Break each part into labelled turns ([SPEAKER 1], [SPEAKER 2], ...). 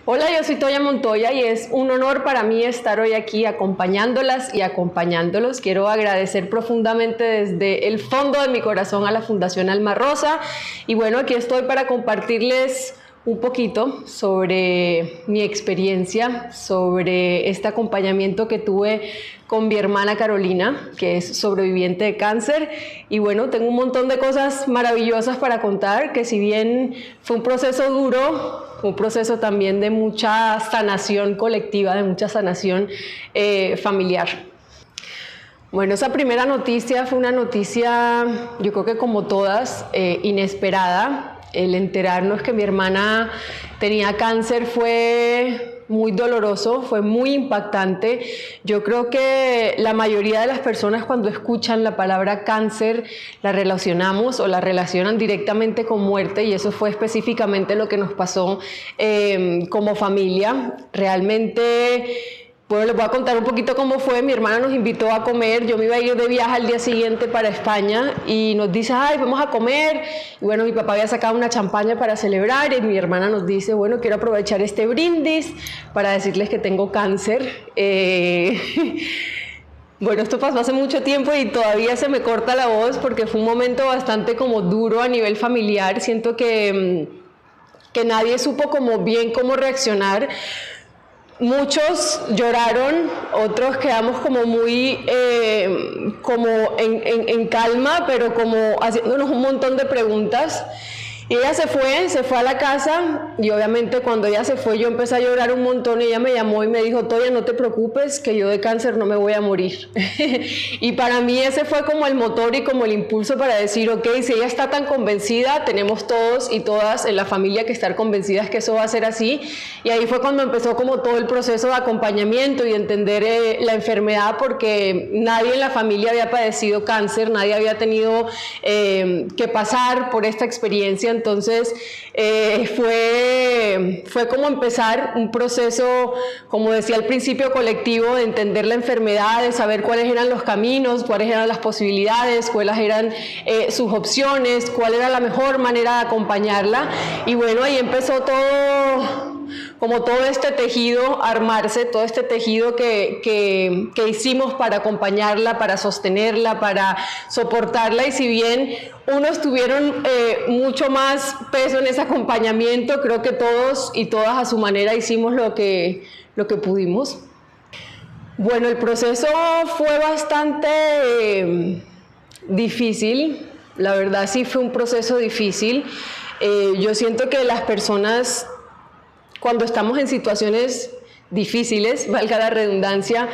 [SPEAKER 1] Hola, yo soy Toya Montoya y es un honor para mí estar hoy aquí acompañándolas y acompañándolos. Quiero agradecer profundamente desde el fondo de mi corazón a la Fundación Alma Rosa y bueno, aquí estoy para compartirles un poquito sobre mi experiencia, sobre este acompañamiento que tuve con mi hermana Carolina, que es sobreviviente de cáncer. Y bueno, tengo un montón de cosas maravillosas para contar, que si bien fue un proceso duro, un proceso también de mucha sanación colectiva, de mucha sanación familiar. Bueno, esa primera noticia fue una noticia, yo creo que como todas, inesperada. El enterarnos que mi hermana tenía cáncer fue muy doloroso, fue muy impactante. Yo creo que la mayoría de las personas cuando escuchan la palabra cáncer la relacionamos o la relacionan directamente con muerte, y eso fue específicamente lo que nos pasó como familia. Realmente... Bueno, les voy a contar un poquito cómo fue. Mi hermana nos invitó a comer. Yo me iba a ir de viaje al día siguiente para España y nos dice, ay, vamos a comer. Y bueno, mi papá había sacado una champaña para celebrar y mi hermana nos dice, bueno, quiero aprovechar este brindis para decirles que tengo cáncer. Bueno, esto pasó hace mucho tiempo y todavía se me corta la voz porque fue un momento bastante como duro a nivel familiar. Siento que nadie supo como bien cómo reaccionar. Muchos lloraron, otros quedamos como muy como en calma, pero como haciéndonos un montón de preguntas. Y ella se fue a la casa y obviamente cuando ella se fue yo empecé a llorar un montón y ella me llamó y me dijo, Toya, no te preocupes que yo de cáncer no me voy a morir. Y para mí ese fue como el motor y como el impulso para decir, ok, si ella está tan convencida, tenemos todos y todas en la familia que estar convencidas que eso va a ser así. Y ahí fue cuando empezó como todo el proceso de acompañamiento y entender la enfermedad, porque nadie en la familia había padecido cáncer, nadie había tenido que pasar por esta experiencia. Entonces fue como empezar un proceso, como decía al principio, colectivo, de entender la enfermedad, de saber cuáles eran los caminos, cuáles eran las posibilidades, cuáles eran sus opciones, cuál era la mejor manera de acompañarla. Y bueno, ahí empezó todo este tejido armarse, todo este tejido que hicimos para acompañarla, para sostenerla, para soportarla. Y si bien unos tuvieron mucho más peso en ese acompañamiento, creo que todos y todas a su manera hicimos lo que pudimos. Bueno, el proceso fue bastante difícil, la verdad sí fue un proceso difícil. Yo siento que las personas, cuando estamos en situaciones difíciles, valga la redundancia,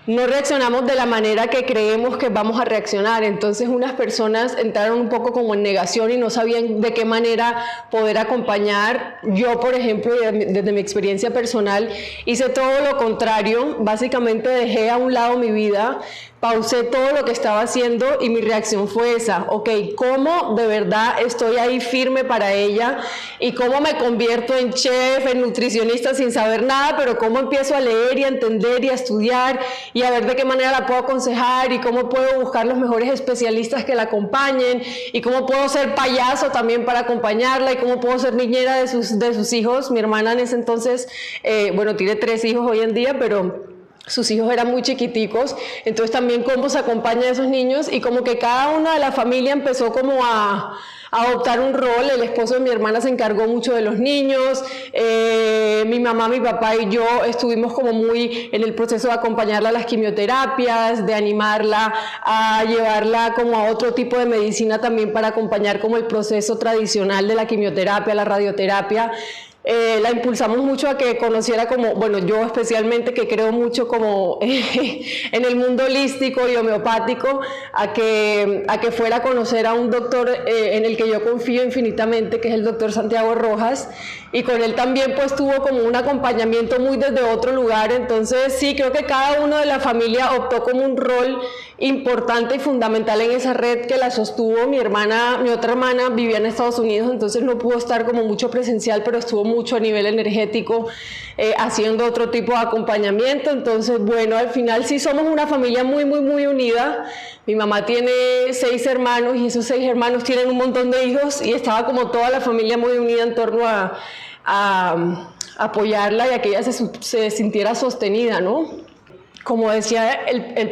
[SPEAKER 1] no reaccionamos de la manera que creemos que vamos a reaccionar. Entonces unas personas entraron un poco como en negación y no sabían de qué manera poder acompañar. Yo, por ejemplo, desde mi experiencia personal, hice todo lo contrario. Básicamente dejé a un lado mi vida, pausé todo lo que estaba haciendo y mi reacción fue esa, ok, ¿cómo de verdad estoy ahí firme para ella? ¿Y cómo me convierto en chef, en nutricionista sin saber nada, pero cómo empiezo a leer y a entender y a estudiar y a ver de qué manera la puedo aconsejar y cómo puedo buscar los mejores especialistas que la acompañen y cómo puedo ser payaso también para acompañarla y cómo puedo ser niñera de sus hijos? Mi hermana en ese entonces, bueno, tiene 3 hijos hoy en día, pero sus hijos eran muy chiquiticos, entonces también cómo se acompaña a esos niños y como que cada una de la familia empezó como a adoptar un rol. El esposo de mi hermana se encargó mucho de los niños, mi mamá, mi papá y yo estuvimos como muy en el proceso de acompañarla a las quimioterapias, de animarla a llevarla como a otro tipo de medicina también para acompañar como el proceso tradicional de la quimioterapia, la radioterapia. La impulsamos mucho a que conociera como, bueno, yo especialmente que creo mucho como en el mundo holístico y homeopático, a que fuera a conocer a un doctor en el que yo confío infinitamente, que es el doctor Santiago Rojas, y con él también pues tuvo como un acompañamiento muy desde otro lugar. Entonces sí, creo que cada uno de la familia optó como un rol importante y fundamental en esa red que la sostuvo. Mi otra hermana vivía en Estados Unidos, entonces no pudo estar como mucho presencial, pero estuvo mucho a nivel energético haciendo otro tipo de acompañamiento. Entonces, bueno, al final sí somos una familia muy, muy, muy unida. Mi mamá tiene 6 hermanos y esos 6 hermanos tienen un montón de hijos y estaba como toda la familia muy unida en torno a apoyarla y a que ella se sintiera sostenida, ¿no? Como decía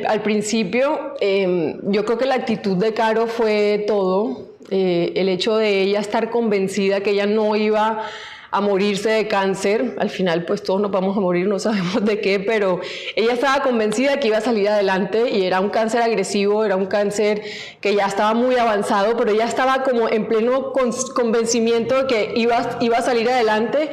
[SPEAKER 1] al principio, yo creo que la actitud de Caro fue todo. El hecho de ella estar convencida que ella no iba a morirse de cáncer, al final pues todos nos vamos a morir, no sabemos de qué, pero ella estaba convencida que iba a salir adelante y era un cáncer agresivo, era un cáncer que ya estaba muy avanzado, pero ella estaba como en pleno convencimiento de que iba a salir adelante,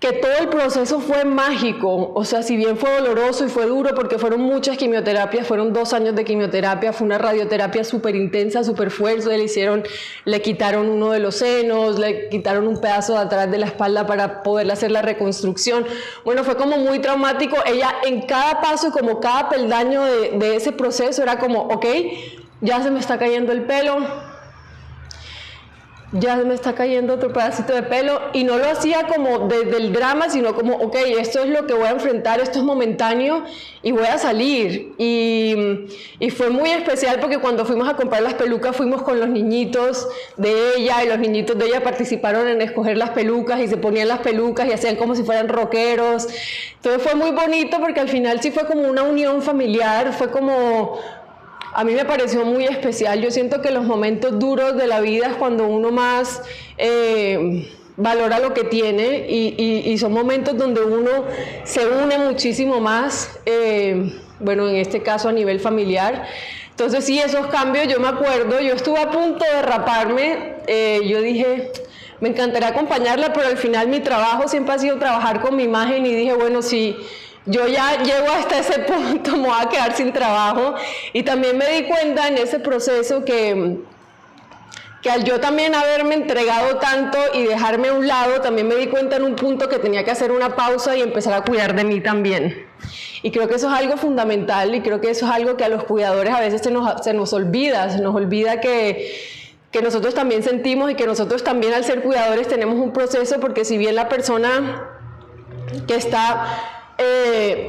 [SPEAKER 1] que todo el proceso fue mágico, o sea, si bien fue doloroso y fue duro porque fueron muchas quimioterapias, fueron 2 años de quimioterapia, fue una radioterapia súper intensa, súper fuerte, le quitaron uno de los senos, le quitaron un pedazo de atrás de la espalda para poderle hacer la reconstrucción. Bueno, fue como muy traumático. Ella en cada paso, como cada peldaño de ese proceso era como, ok, ya se me está cayendo el pelo, ya me está cayendo otro pedacito de pelo, y no lo hacía como desde el drama, sino como, ok, esto es lo que voy a enfrentar, esto es momentáneo y voy a salir. Y fue muy especial porque cuando fuimos a comprar las pelucas fuimos con los niñitos de ella, y los niñitos de ella participaron en escoger las pelucas y se ponían las pelucas y hacían como si fueran rockeros. Entonces fue muy bonito porque al final sí fue como una unión familiar, fue como... A mí me pareció muy especial. Yo siento que los momentos duros de la vida es cuando uno más valora lo que tiene, y son momentos donde uno se une muchísimo más, bueno, en este caso a nivel familiar. Entonces sí, esos cambios, yo me acuerdo, yo estuve a punto de raparme, yo dije... Me encantaría acompañarla, pero al final mi trabajo siempre ha sido trabajar con mi imagen, y dije, bueno, si yo ya llego hasta ese punto, me voy a quedar sin trabajo. Y también me di cuenta en ese proceso que al yo también haberme entregado tanto y dejarme a un lado, también me di cuenta en un punto que tenía que hacer una pausa y empezar a cuidar de mí también. Y creo que eso es algo fundamental, y creo que eso es algo que a los cuidadores a veces se nos olvida que nosotros también sentimos, y que nosotros también al ser cuidadores tenemos un proceso, porque si bien la persona que está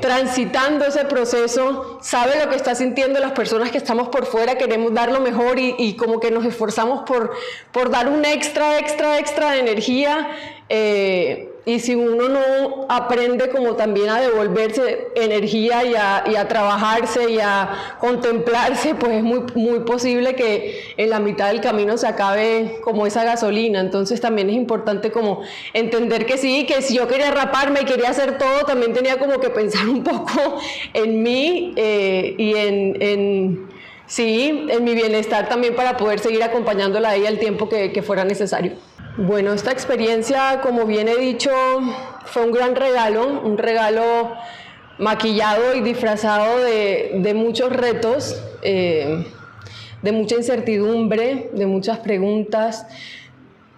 [SPEAKER 1] transitando ese proceso sabe lo que está sintiendo, las personas que estamos por fuera queremos dar lo mejor, y como que nos esforzamos por dar un extra de energía, y si uno no aprende como también a devolverse energía y a trabajarse y a contemplarse, pues es muy posible que en la mitad del camino se acabe como esa gasolina. Entonces también es importante como entender que sí, que si yo quería raparme y quería hacer todo, también tenía como que pensar un poco en mí, y en mi bienestar también, para poder seguir acompañándola a ella el tiempo que fuera necesario. Bueno, esta experiencia, como bien he dicho, fue un gran regalo, un regalo maquillado y disfrazado de muchos retos, de mucha incertidumbre, de muchas preguntas,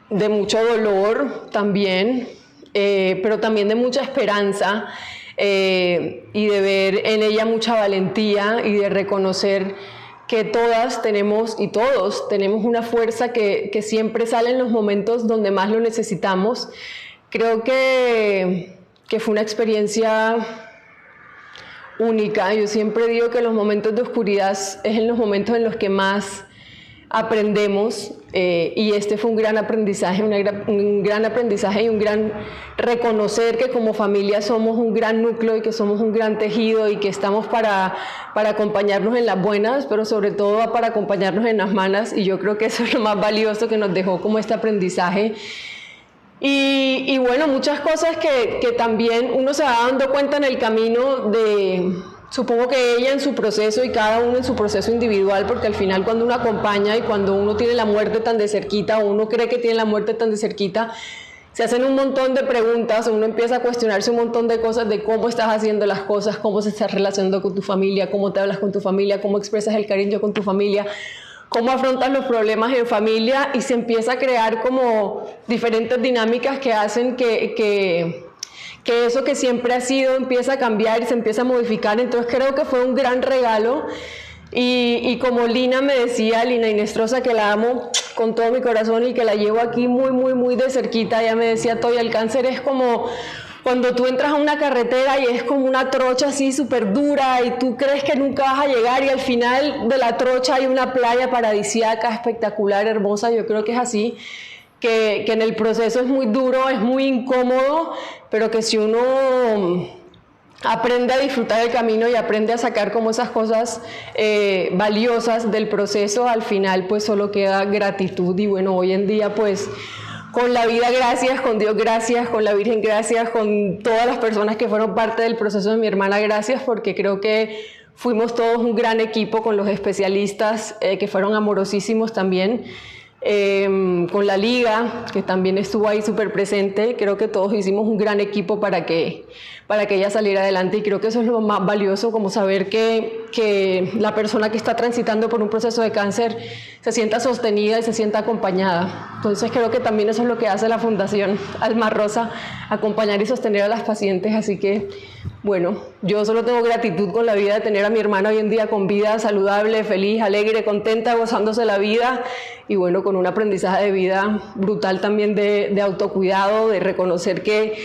[SPEAKER 1] de mucho dolor también, pero también de mucha esperanza, y de ver en ella mucha valentía, y de reconocer que todas tenemos y todos tenemos una fuerza que siempre sale en los momentos donde más lo necesitamos. Creo que fue una experiencia única. Yo siempre digo que los momentos de oscuridad es en los momentos en los que más aprendemos, y este fue un gran aprendizaje, un gran aprendizaje y un gran reconocer que como familia somos un gran núcleo, y que somos un gran tejido, y que estamos para acompañarnos en las buenas, pero sobre todo para acompañarnos en las malas. Y yo creo que eso es lo más valioso que nos dejó como este aprendizaje. Y bueno, muchas cosas que también uno se va dando cuenta en el camino supongo que ella en su proceso y cada uno en su proceso individual, porque al final cuando uno acompaña y cuando uno tiene la muerte tan de cerquita, o uno cree que tiene la muerte tan de cerquita, se hacen un montón de preguntas, uno empieza a cuestionarse un montón de cosas, de cómo estás haciendo las cosas, cómo se estás relacionando con tu familia, cómo te hablas con tu familia, cómo expresas el cariño con tu familia, cómo afrontas los problemas en familia, y se empieza a crear como diferentes dinámicas que hacen que eso que siempre ha sido empieza a cambiar y se empieza a modificar. Entonces creo que fue un gran regalo, y como Lina me decía, Lina Inestrosa, que la amo con todo mi corazón y que la llevo aquí muy de cerquita, ella me decía, Toya, el cáncer es como cuando tú entras a una carretera y es como una trocha así súper dura, y tú crees que nunca vas a llegar, y al final de la trocha hay una playa paradisíaca, espectacular, hermosa. Yo creo que es así. que en el proceso es muy duro, es muy incómodo, pero que si uno aprende a disfrutar el camino y aprende a sacar como esas cosas valiosas del proceso, al final pues solo queda gratitud. Y bueno, hoy en día pues con la vida gracias, con Dios gracias, con la Virgen gracias, con todas las personas que fueron parte del proceso de mi hermana gracias, porque creo que fuimos todos un gran equipo con los especialistas que fueron amorosísimos también. Con la liga, que también estuvo ahí súper presente. Creo que todos hicimos un gran equipo para que ella saliera adelante, y creo que eso es lo más valioso, como saber que la persona que está transitando por un proceso de cáncer se sienta sostenida y se sienta acompañada. Entonces creo que también eso es lo que hace la Fundación Alma Rosa, acompañar y sostener a las pacientes. Así que bueno, yo solo tengo gratitud con la vida de tener a mi hermana hoy en día con vida, saludable, feliz, alegre, contenta, gozándose la vida, y bueno, con un aprendizaje de vida brutal también de autocuidado, de reconocer que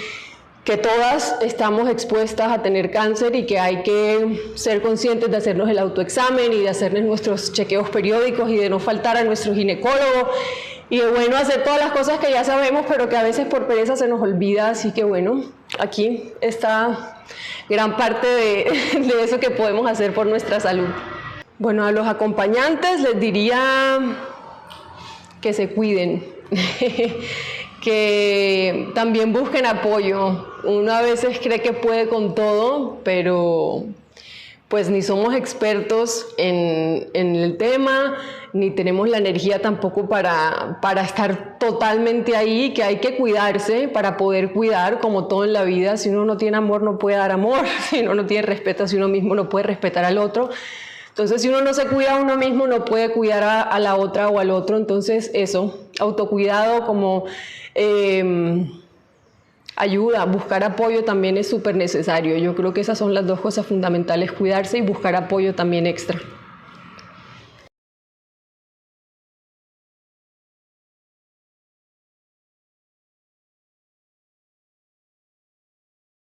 [SPEAKER 1] todas estamos expuestas a tener cáncer y que hay que ser conscientes de hacernos el autoexamen y de hacernos nuestros chequeos periódicos y de no faltar a nuestro ginecólogo. Y de bueno, hacer todas las cosas que ya sabemos, pero que a veces por pereza se nos olvida. Así que bueno, aquí está gran parte de eso que podemos hacer por nuestra salud. Bueno, a los acompañantes les diría que se cuiden, que también busquen apoyo. Uno a veces cree que puede con todo, pero pues ni somos expertos en el tema, ni tenemos la energía tampoco para estar totalmente ahí, que hay que cuidarse para poder cuidar, como todo en la vida. Si uno no tiene amor, no puede dar amor. Si uno no tiene respeto hacia uno mismo, no puede respetar al otro. Entonces, si uno no se cuida a uno mismo, no puede cuidar a la otra o al otro. Entonces, eso, autocuidado como ayuda, buscar apoyo también es súper necesario. Yo creo que esas son las dos cosas fundamentales, cuidarse y buscar apoyo también extra.